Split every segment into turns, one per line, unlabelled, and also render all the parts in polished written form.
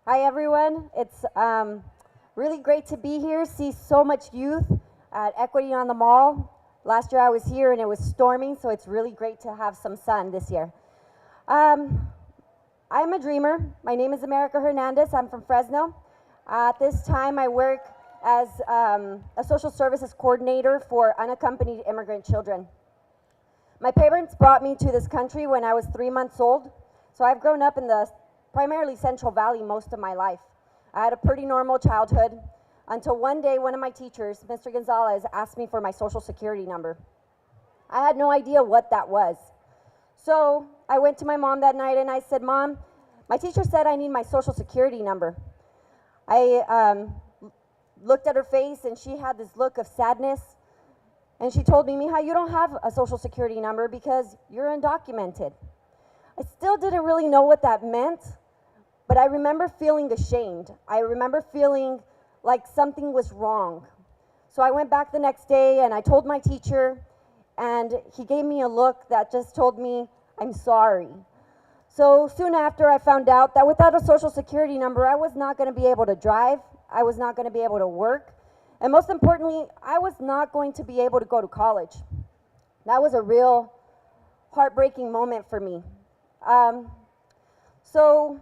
Hi everyone, it's really great to be here, see so much youth at Equity on the Mall. Last year I was here and it was storming, so it's really great to have some sun this year. I'm a dreamer. My name is America Hernandez. I'm from Fresno. At this time I work as a social services coordinator for unaccompanied immigrant children. My parents brought me to this country when I was 3 months old, so I've grown up in the primarily Central Valley most of my life. I had a pretty normal childhood until one day one of my teachers, Mr. Gonzalez, asked me for my social security number. I had no idea what that was. So I went to my mom that night and I said, "Mom, my teacher said I need my social security number." I looked at her face and she had this look of sadness, and she told me, "Mija, you don't have a social security number because you're undocumented." I still didn't really know what that meant, but I remember feeling ashamed. I remember feeling like something was wrong. So I went back the next day and I told my teacher, and he gave me a look that just told me, "I'm sorry." So soon after I found out that without a social security number, I was not going to be able to drive, I was not going to be able to work, and most importantly, I was not going to be able to go to college. That was a real heartbreaking moment for me. So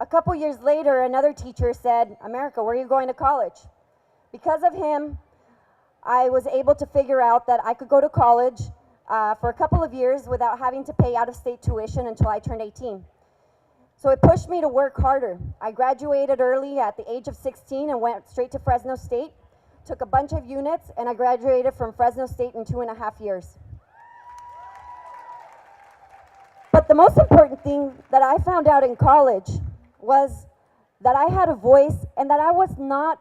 a couple years later, another teacher said, "America, where are you going to college?" Because of him, I was able to figure out that I could go to college for a couple of years without having to pay out-of-state tuition until I turned 18. So it pushed me to work harder. I graduated early at the age of 16 and went straight to Fresno State, took a bunch of units, and I graduated from Fresno State in 2.5 years. But the most important thing that I found out in college was that I had a voice and that I was not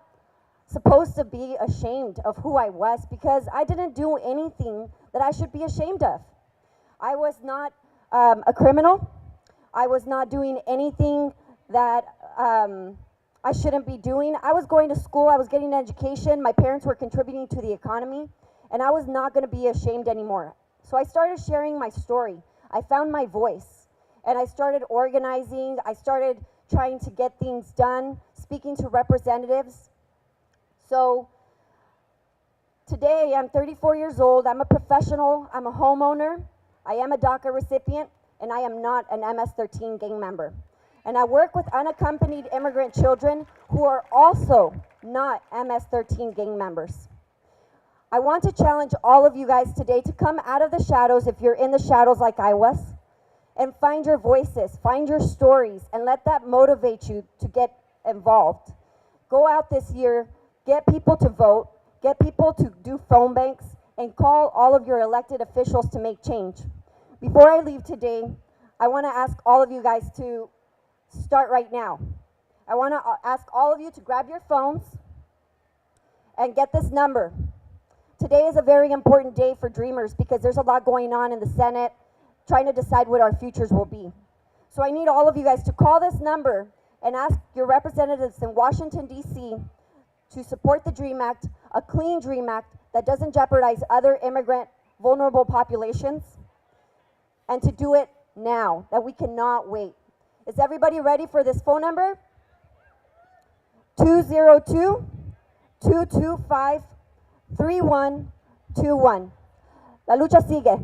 supposed to be ashamed of who I was, because I didn't do anything that I should be ashamed of. I was not a criminal. I was not doing anything that I shouldn't be doing. I was going to school, I was getting an education, my parents were contributing to the economy, and I was not going to be ashamed anymore. So I started sharing my story. I found my voice, and I started organizing. I started trying to get things done, speaking to representatives. So today I'm 34 years old, I'm a professional, I'm a homeowner, I am a DACA recipient, and I am not an MS-13 gang member. And I work with unaccompanied immigrant children who are also not MS-13 gang members. I want to challenge all of you guys today to come out of the shadows, if you're in the shadows like I was, and find your voices, find your stories, and let that motivate you to get involved. Go out this year, get people to vote, get people to do phone banks, and call all of your elected officials to make change. Before I leave today, I want to ask all of you guys to start right now. I want to ask all of you to grab your phones and get this number. Today is a very important day for Dreamers because there's a lot going on in the Senate trying to decide what our futures will be. So I need all of you guys to call this number and ask your representatives in Washington, D.C. to support the DREAM Act, a clean DREAM Act that doesn't jeopardize other immigrant vulnerable populations, and to do it now, that we cannot wait. Is everybody ready for this phone number? 202-225-3121. La lucha sigue.